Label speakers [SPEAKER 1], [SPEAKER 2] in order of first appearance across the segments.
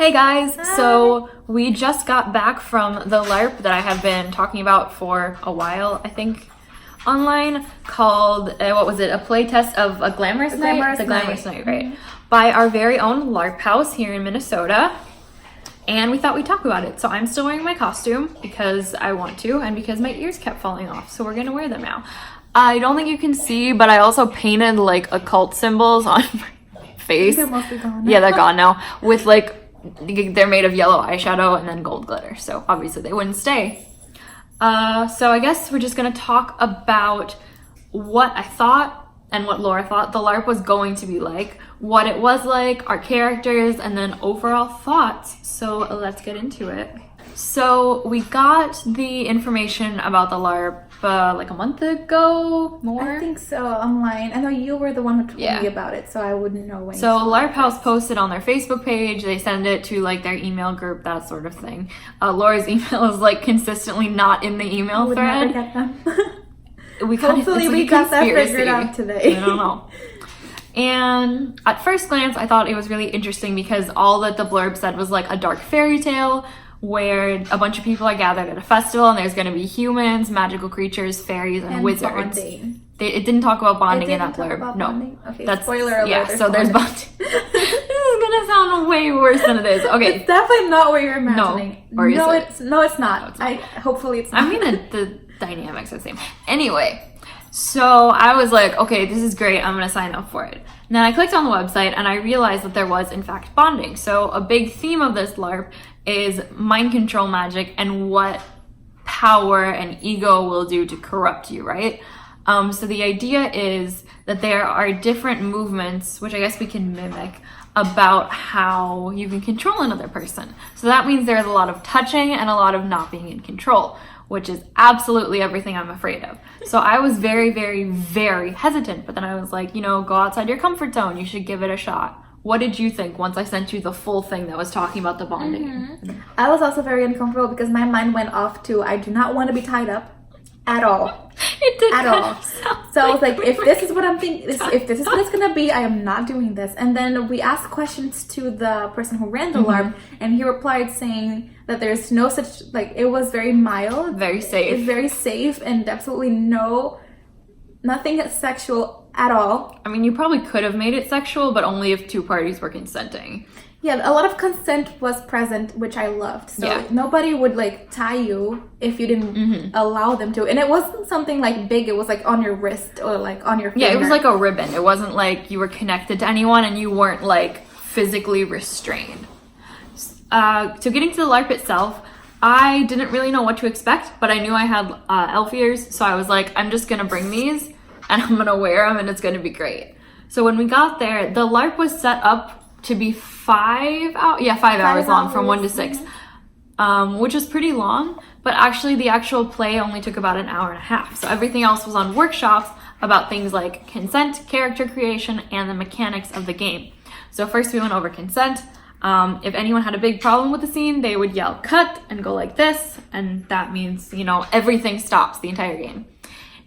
[SPEAKER 1] Hey guys,
[SPEAKER 2] Hi.
[SPEAKER 1] So we just got back from the LARP that I have been talking about for a while, I think, online, called, what was it, a playtest of a Glamorous Night? The Glamorous Night, right? Mm-hmm. By our very own LARP House here in Minnesota. And we thought we'd talk about it. So I'm still wearing my costume because I want to and because my ears kept falling off. So we're gonna wear them now. I don't think you can see, but I also painted like occult symbols on my face.
[SPEAKER 2] They're mostly gone.
[SPEAKER 1] Yeah, they're gone now. With like, they're made of yellow eyeshadow and then gold glitter. So obviously they wouldn't stay. So I guess we're just gonna talk about what I thought and what Laura thought the LARP was going to be like, what it was like, our characters, and then overall thoughts. So let's get into it. So we got the information about the LARP like a month ago, more?
[SPEAKER 2] I think so, online. I know you were the one who told me about it, so I wouldn't know when.
[SPEAKER 1] So LARP House posted on their Facebook page, they send it to like their email group, that sort of thing. Laura's email is like consistently not in the email thread.
[SPEAKER 2] I would never get them.
[SPEAKER 1] Hopefully we
[SPEAKER 2] got that figured out today.
[SPEAKER 1] I don't know. And at first glance, I thought it was really interesting because all that the blurb said was like a dark fairy tale where a bunch of people are gathered at a festival and there's going to be humans, magical creatures, fairies, and wizards.
[SPEAKER 2] Bonding.
[SPEAKER 1] It didn't talk about bonding in that blurb. No.
[SPEAKER 2] Bonding? Okay,
[SPEAKER 1] that's
[SPEAKER 2] spoiler alert.
[SPEAKER 1] Yeah, so there's bonding. This is going to sound way worse than it is. Okay.
[SPEAKER 2] It's definitely not what you're imagining.
[SPEAKER 1] No. Or is it?
[SPEAKER 2] It's not. No, it's not. Hopefully it's not.
[SPEAKER 1] I mean, the dynamics are the same. Anyway. So I was like, okay, this is great. I'm going to sign up for it. And then I clicked on the website and I realized that there was, in fact, bonding. So a big theme of this LARP is mind control magic and what power and ego will do to corrupt you, right? So the idea is that there are different movements, which I guess we can mimic, about how you can control another person. So that means there's a lot of touching and a lot of not being in control, which is absolutely everything I'm afraid of. So I was very, very, very hesitant, but then I was like, go outside your comfort zone. You should give it a shot. What did you think once I sent you the full thing that was talking about the bonding?
[SPEAKER 2] Mm-hmm. I was also very uncomfortable because my mind went off to, I do not want to be tied up at all.
[SPEAKER 1] It did
[SPEAKER 2] at all. So I was like, if this is what I'm thinking, if this is what it's gonna be, I am not doing this. And then we asked questions to the person who ran the LARP, and he replied saying that there's no such, like, it was very mild,
[SPEAKER 1] very safe.
[SPEAKER 2] It's very safe, and absolutely nothing sexual at all.
[SPEAKER 1] I mean, you probably could have made it sexual, but only if two parties were consenting.
[SPEAKER 2] Yeah, a lot of consent was present, which I loved. So nobody would like tie you if you didn't allow them to. And it wasn't something like big. It was like on your wrist or like on your finger.
[SPEAKER 1] Yeah, it was like a ribbon. It wasn't like you were connected to anyone and you weren't like physically restrained. So getting to the LARP itself, I didn't really know what to expect, but I knew I had elf ears. So I was like, I'm just going to bring these and I'm going to wear them and it's going to be great. So when we got there, the LARP was set up to be 5 hours long, from 1 to 6, which is pretty long, but actually the actual play only took about an hour and a half. So everything else was on workshops about things like consent, character creation, and the mechanics of the game. So first we went over consent. If anyone had a big problem with the scene, they would yell cut and go like this, and that means, everything stops, the entire game.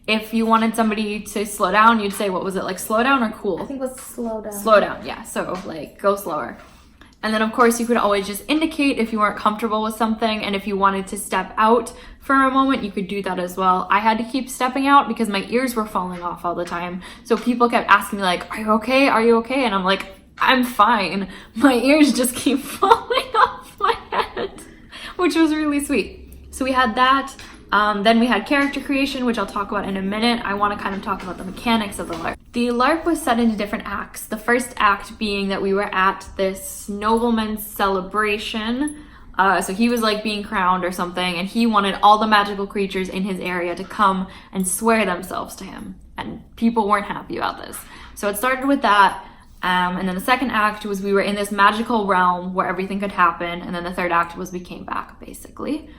[SPEAKER 1] If you wanted somebody to slow down, you'd say, what was it, like slow down or cool?
[SPEAKER 2] I think it was slow down.
[SPEAKER 1] Slow down, yeah. So like go slower. And then of course you could always just indicate if you weren't comfortable with something, and if you wanted to step out for a moment, you could do that as well. I had to keep stepping out because my ears were falling off all the time. So people kept asking me like, are you okay? Are you okay? And I'm like, I'm fine. My ears just keep falling off my head, which was really sweet. So we had that. Then we had character creation, which I'll talk about in a minute. I want to kind of talk about the mechanics of the LARP. The LARP was set into different acts. The first act being that we were at this nobleman's celebration. So he was like being crowned or something, and he wanted all the magical creatures in his area to come and swear themselves to him. And people weren't happy about this. So it started with that. And then the second act was we were in this magical realm where everything could happen. And then the third act was we came back, basically.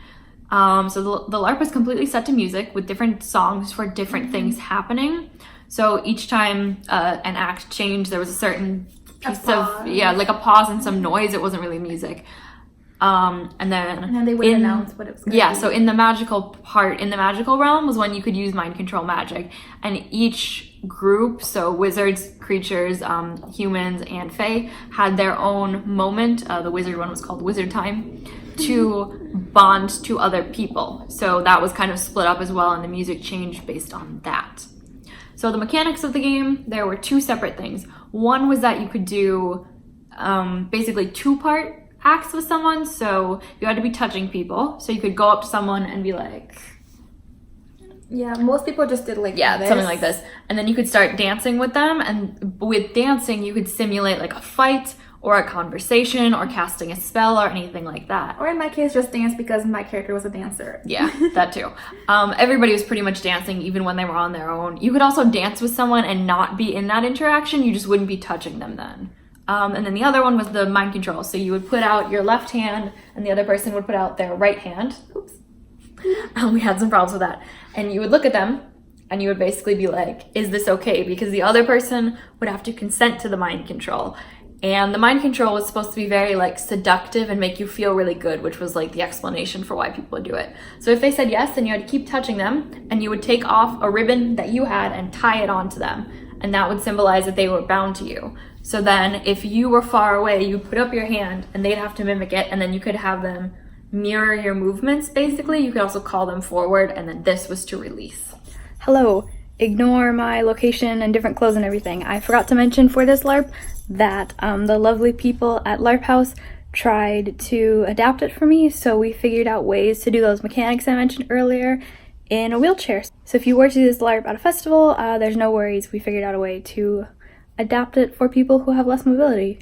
[SPEAKER 1] So the LARP was completely set to music with different songs for different things happening. So each time an act changed, there was a certain piece of, like a pause and some noise. It wasn't really music. And then
[SPEAKER 2] they would announce what it was going to be.
[SPEAKER 1] So in the magical realm was when you could use mind control magic. And each group, so wizards, creatures, humans, and fae, had their own moment. The wizard one was called Wizard Time, to bond to other people. So that was kind of split up as well, and the music changed based on that. So the mechanics of the game, there were two separate things. One was that you could do basically two-part acts with someone, so you had to be touching people. So you could go up to someone and be like...
[SPEAKER 2] Yeah, most people just did like this.
[SPEAKER 1] Something like this. And then you could start dancing with them, and with dancing you could simulate like a fight or a conversation or casting a spell or anything like that.
[SPEAKER 2] Or in my case, just dance because my character was a dancer.
[SPEAKER 1] Yeah, that too. Everybody was pretty much dancing even when they were on their own. You could also dance with someone and not be in that interaction. You just wouldn't be touching them then. And then the other one was the mind control. So you would put out your left hand and the other person would put out their right hand. Oops. We had some problems with that. And you would look at them and you would basically be like, is this okay? Because the other person would have to consent to the mind control. And the mind control was supposed to be very like seductive and make you feel really good, which was like the explanation for why people would do it. So if they said yes, then you had to keep touching them and you would take off a ribbon that you had and tie it onto them. And that would symbolize that they were bound to you. So then if you were far away, you'd put up your hand and they'd have to mimic it, and then you could have them mirror your movements basically. You could also call them forward, and then this was to release.
[SPEAKER 3] Hello. Ignore my location and different clothes and everything. I forgot to mention for this LARP that the lovely people at LARP House tried to adapt it for me, so we figured out ways to do those mechanics I mentioned earlier in a wheelchair. So if you were to do this LARP at a festival, there's no worries. We figured out a way to adapt it for people who have less mobility.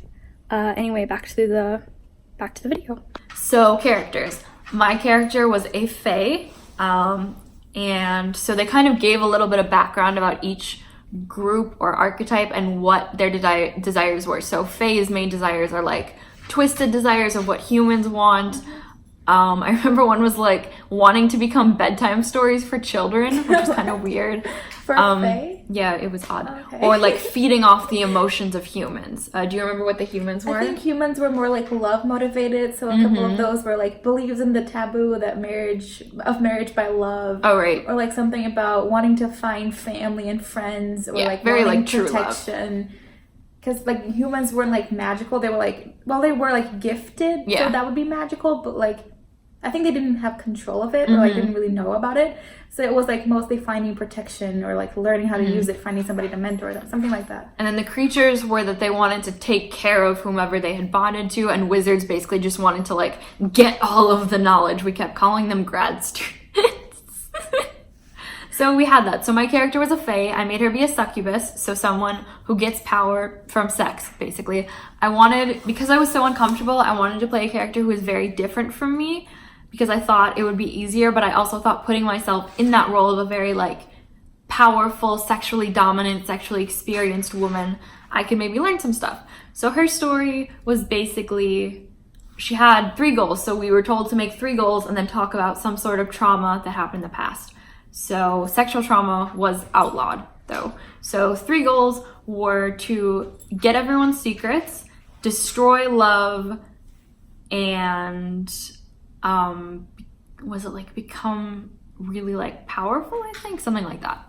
[SPEAKER 3] Anyway, back to the video.
[SPEAKER 1] So characters. My character was a fae, and so they kind of gave a little bit of background about each group or archetype and what their desires were. So fae's main desires are like twisted desires of what humans want. I remember one was like wanting to become bedtime stories for children, which is kind of weird.
[SPEAKER 2] For fae?
[SPEAKER 1] Yeah, it was odd.
[SPEAKER 2] Okay.
[SPEAKER 1] Or like feeding off the emotions of humans. Do you remember what the humans were?
[SPEAKER 2] I think humans were more like love motivated, so a couple of those were like believes in the taboo that marriage by love.
[SPEAKER 1] Oh, right.
[SPEAKER 2] Or like something about wanting to find family and friends, or like
[SPEAKER 1] very
[SPEAKER 2] wanting
[SPEAKER 1] like true
[SPEAKER 2] protection. Because like humans weren't like magical, they were like, well, they were like gifted, so that would be magical, but like I think they didn't have control of it, or like didn't really know about it. So it was like mostly finding protection or like learning how to use it, finding somebody to mentor them, something like that.
[SPEAKER 1] And then the creatures were that they wanted to take care of whomever they had bonded to, and wizards basically just wanted to like get all of the knowledge. We kept calling them grad students. So we had that. So my character was a fae. I made her be a succubus, so someone who gets power from sex, basically. Because I was so uncomfortable, I wanted to play a character who was very different from me, because I thought it would be easier, but I also thought putting myself in that role of a very like powerful, sexually dominant, sexually experienced woman, I could maybe learn some stuff. So her story was basically, she had 3 goals. So we were told to make 3 goals and then talk about some sort of trauma that happened in the past. So sexual trauma was outlawed though. So 3 goals were to get everyone's secrets, destroy love, and was it like become really like powerful, I think, something like that.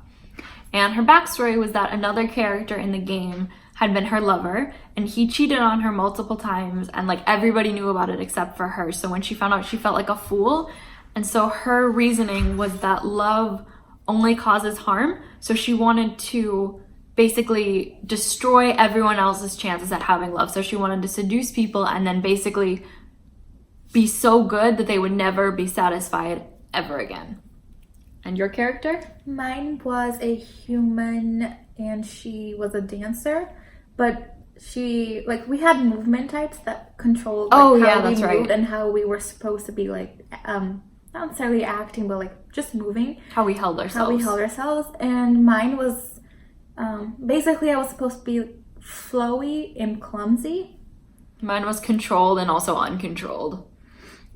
[SPEAKER 1] And her backstory was that another character in the game had been her lover, and he cheated on her multiple times, and like everybody knew about it except for her. So when she found out, she felt like a fool. And so her reasoning was that love only causes harm, so she wanted to basically destroy everyone else's chances at having love. So she wanted to seduce people and then basically be so good that they would never be satisfied ever again. And your character?
[SPEAKER 2] Mine was a human, and she was a dancer, but she, like, we had movement types that controlled like, how we moved and how we were supposed to be like, not necessarily acting, but like just moving.
[SPEAKER 1] How we held ourselves.
[SPEAKER 2] And mine was, basically I was supposed to be flowy and clumsy.
[SPEAKER 1] Mine was controlled and also uncontrolled.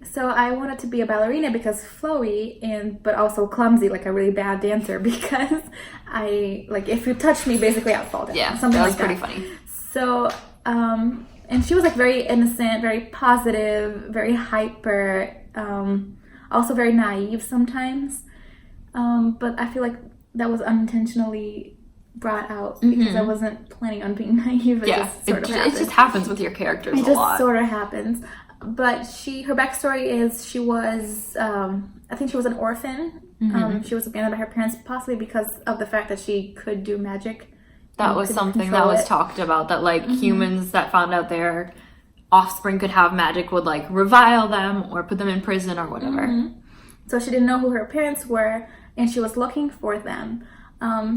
[SPEAKER 2] So I wanted to be a ballerina because flowy but also clumsy, like a really bad dancer, because I, like, if you touch me, basically I'll fall down.
[SPEAKER 1] Yeah,
[SPEAKER 2] something
[SPEAKER 1] that was
[SPEAKER 2] like
[SPEAKER 1] pretty funny.
[SPEAKER 2] So And she was like very innocent, very positive, very hyper, also very naive sometimes. But I feel like that was unintentionally brought out because I wasn't planning on being naive. It
[SPEAKER 1] just happens with your characters a lot.
[SPEAKER 2] It just sort of happens. But her backstory is she was, I think she was an orphan. She was abandoned by her parents, possibly because of the fact that she could do magic.
[SPEAKER 1] That was something that was talked about, that like humans that found out their offspring could have magic would like revile them or put them in prison or whatever.
[SPEAKER 2] So she didn't know who her parents were, and she was looking for them.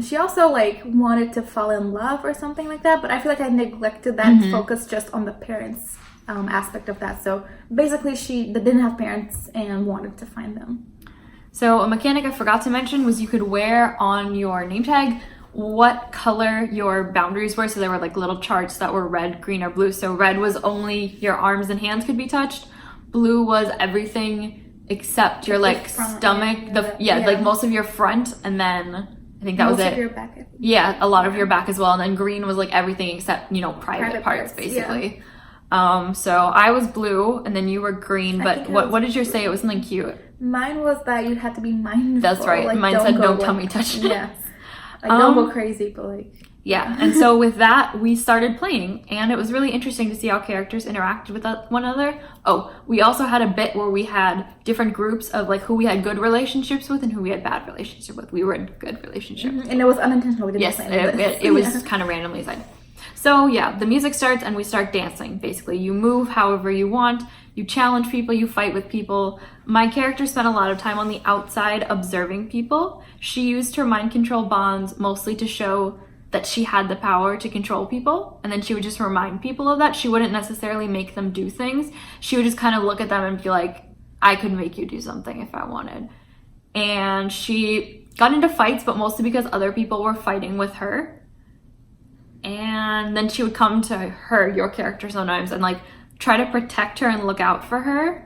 [SPEAKER 2] She also like wanted to fall in love or something like that, but I feel like I neglected that and focused just on the parents aspect of that. So basically she didn't have parents and wanted to find them.
[SPEAKER 1] So a mechanic I forgot to mention was you could wear on your name tag what color your boundaries were. So there were like little charts that were red, green, or blue. So red was only your arms and hands could be touched. Blue was everything except your like stomach, like most of your front, and then I think that was it. Most of your back, I think. Yeah, a lot of your back as well. And then green was like everything except, private parts basically. Yeah. So I was blue and then you were green, but what did you say? It was something cute.
[SPEAKER 2] Mine was that you had to be mindful.
[SPEAKER 1] That's right. Like, mine said don't tummy touch.
[SPEAKER 2] Yes. Like, don't go crazy, but like...
[SPEAKER 1] Yeah, and so with that, we started playing, and it was really interesting to see how characters interacted with one another. Oh, we also had a bit where we had different groups of like who we had good relationships with and who we had bad relationships with. We were in good relationships.
[SPEAKER 2] And it was unintentional. We didn't
[SPEAKER 1] plan it. It was kind of randomly said. So yeah, the music starts and we start dancing. Basically, you move however you want. You challenge people, you fight with people. My character spent a lot of time on the outside observing people. She used her mind control bonds mostly to show that she had the power to control people, and then she would just remind people of that. She wouldn't necessarily make them do things. She would just kind of look at them and be like, I could make you do something if I wanted. And she got into fights, but mostly because other people were fighting with her. And then she would come to your character sometimes, and like try to protect her and look out for her,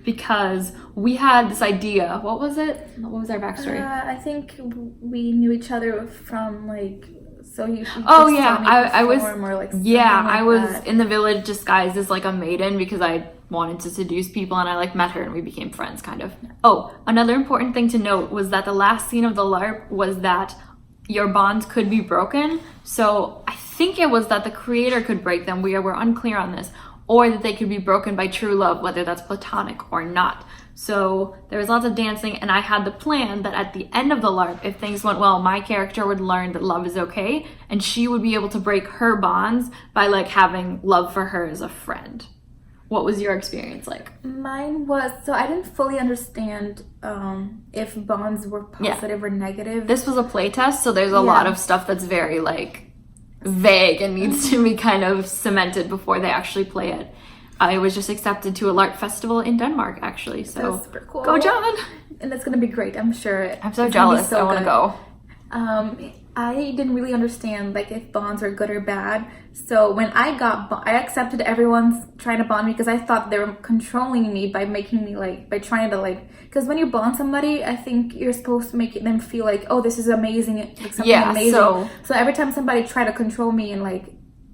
[SPEAKER 1] because we had this idea. What was it? What was our backstory?
[SPEAKER 2] I think we knew each other from like... So you
[SPEAKER 1] I was
[SPEAKER 2] that.
[SPEAKER 1] in the village disguised as like a maiden because I wanted to seduce people, and I like met her and we became friends kind of. Oh, another important thing to note was that the last scene of the LARP was that your bonds could be broken. So I think it was that the creator could break them. We were unclear on this, or that they could be broken by true love, whether that's platonic or not. So there was lots of dancing, and I had the plan that at the end of the LARP, if things went well, my character would learn that love is okay, and she would be able to break her bonds by like having love for her as a friend. What was your experience like?
[SPEAKER 2] Mine was, so I didn't fully understand if bonds were positive or negative.
[SPEAKER 1] This was a playtest, so there's a lot of stuff that's very like vague and needs to be kind of cemented before they actually play it. I was just accepted to a LARP festival in Denmark, actually. So
[SPEAKER 2] that's super cool.
[SPEAKER 1] Go, John!
[SPEAKER 2] And it's gonna be great, I'm sure.
[SPEAKER 1] I'm so jealous. I want to go.
[SPEAKER 2] I didn't really understand like if bonds were good or bad. So when I accepted everyone's trying to bond me because I thought they were controlling me by making me like, by trying to like, because when you bond somebody, I think you're supposed to make them feel like, oh, this is amazing, like something amazing. So every time somebody tried to control me and like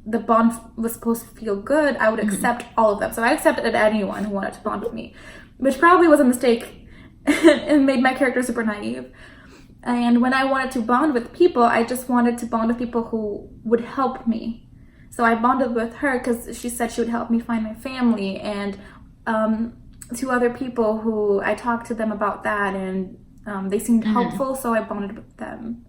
[SPEAKER 2] the bond was supposed to feel good, I would accept all of them. So I accepted anyone who wanted to bond with me, which probably was a mistake and made my character super naive. And when I wanted to bond with people, I just wanted to bond with people who would help me. So I bonded with her because she said she would help me find my family, and two other people who I talked to them about that, and they seemed helpful, so I bonded with them.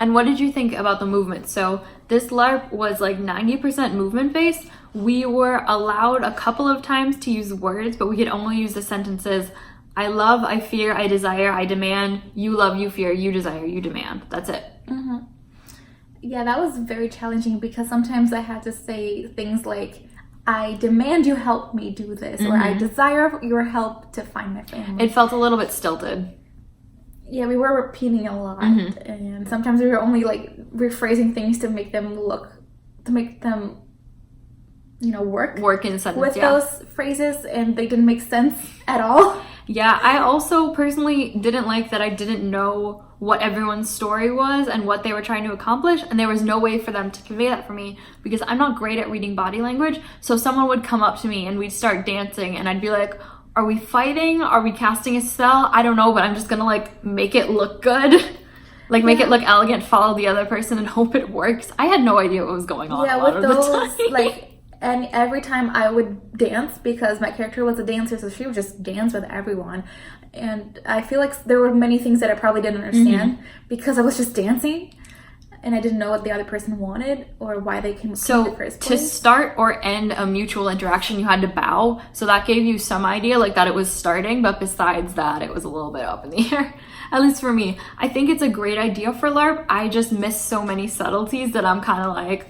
[SPEAKER 1] And what did you think about the movement? So this LARP was like 90% movement based. We were allowed a couple of times to use words, but we could only use the sentences, I love, I fear, I desire, I demand, you love, you fear, you desire, you demand. That's it.
[SPEAKER 2] Yeah, that was very challenging because sometimes I had to say things like, I demand you help me do this, or I desire your help to find my family.
[SPEAKER 1] It felt a little bit stilted.
[SPEAKER 2] Yeah, we were repeating a lot, and sometimes we were only like rephrasing things to make them work
[SPEAKER 1] in sentence
[SPEAKER 2] with those phrases, and they didn't make sense at all.
[SPEAKER 1] Yeah, I also personally didn't like that I didn't know what everyone's story was and what they were trying to accomplish, and there was no way for them to convey that for me because I'm not great at reading body language. So someone would come up to me and we'd start dancing and I'd be like, are we fighting? Are we casting a spell? I don't know, but I'm just gonna like make it look good. Like make it look elegant, follow the other person and hope it works. I had no idea what was going on a lot of the time.
[SPEAKER 2] Like, and every time I would dance, because my character was a dancer, so she would just dance with everyone. And I feel like there were many things that I probably didn't understand because I was just dancing and I didn't know what the other person wanted or why they came in the first place.
[SPEAKER 1] To start or end a mutual interaction, you had to bow. So that gave you some idea like that it was starting, but besides that, it was a little bit up in the air. At least for me. I think it's a great idea for LARP. I just miss so many subtleties that I'm kind of like,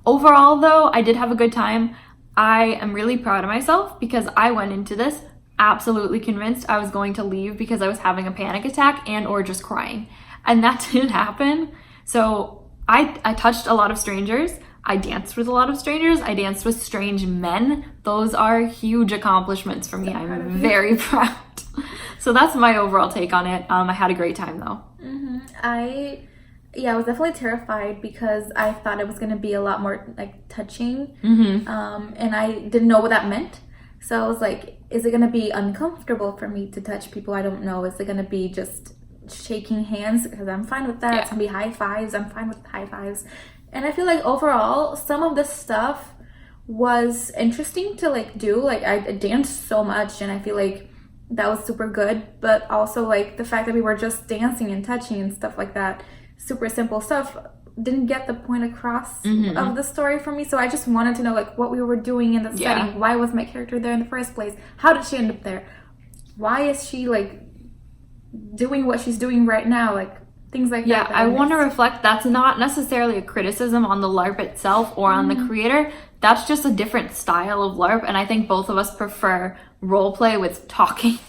[SPEAKER 1] Overall though, I did have a good time. I am really proud of myself because I went into this absolutely convinced I was going to leave because I was having a panic attack and or just crying. And that didn't happen. So I touched a lot of strangers. I danced with a lot of strangers. I danced with strange men. Those are huge accomplishments for me. I'm very proud. So that's my overall take on it. I had a great time though.
[SPEAKER 2] I was definitely terrified because I thought it was going to be a lot more like touching. And I didn't know what that meant. So I was like, is it going to be uncomfortable for me to touch people I don't know? Is it going to be just shaking hands? Because I'm fine with that. It's going to be high fives. I'm fine with high fives. And I feel like overall, some of this stuff was interesting to like do. Like I danced so much and I feel like that was super good. But also like the fact that we were just dancing and touching and stuff like that, super simple stuff, didn't get the point across of the story for me. So I just wanted to know like what we were doing in the setting. Why was my character there in the first place? How did she end up there? Why is she like doing what she's doing right now? Like things like that.
[SPEAKER 1] I want to reflect that's not necessarily a criticism on the LARP itself or on the creator. That's just a different style of LARP, and I think both of us prefer roleplay with talking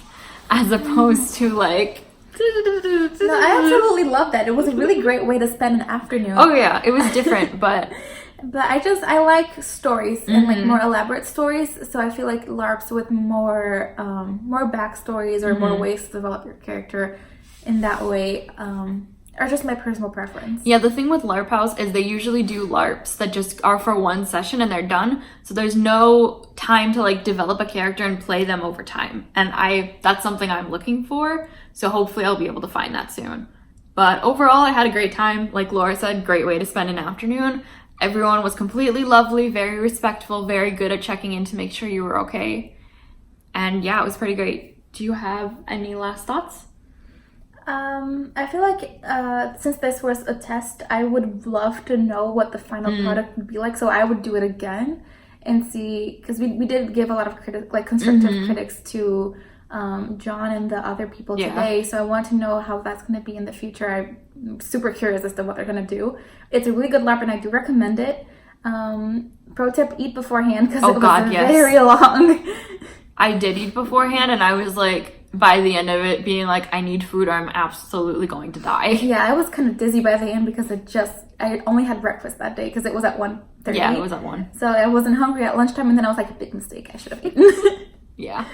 [SPEAKER 1] as opposed to like
[SPEAKER 2] No, I absolutely love that. It was a really great way to spend an afternoon.
[SPEAKER 1] Oh yeah, it was different, but
[SPEAKER 2] I like stories and like more elaborate stories. So I feel like LARPs with more backstories or more ways to develop your character in that way are just my personal preference.
[SPEAKER 1] Yeah, the thing with LARP House is they usually do LARPs that just are for one session and they're done. So there's no time to like develop a character and play them over time. And that's something I'm looking for. So hopefully I'll be able to find that soon. But overall, I had a great time. Like Laura said, great way to spend an afternoon. Everyone was completely lovely, very respectful, very good at checking in to make sure you were okay. And yeah, it was pretty great. Do you have any last thoughts?
[SPEAKER 2] I feel like since this was a test, I would love to know what the final product would be like. So I would do it again and see, because we did give a lot of constructive critics to John and the other people today. So I want to know how that's going to be in the future. I'm super curious as to what they're going to do. It's a really good LARP and I do recommend it. Pro tip, eat beforehand because it was very long.
[SPEAKER 1] I did eat beforehand and I was like, by the end of it being like, I need food or I'm absolutely going to die.
[SPEAKER 2] Yeah, I was kind of dizzy by the end because I only had breakfast that day because it was at 1:30.
[SPEAKER 1] Yeah, it was at 1.
[SPEAKER 2] So I wasn't hungry at lunchtime and then I was like, a big mistake. I should have eaten.
[SPEAKER 1] Yeah.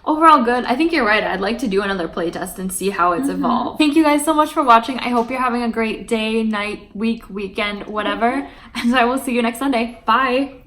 [SPEAKER 1] Overall good. I think you're right. I'd like to do another playtest and see how it's evolved. Thank you guys so much for watching. I hope you're having a great day, night, week, weekend, whatever. And I will see you next Sunday. Bye.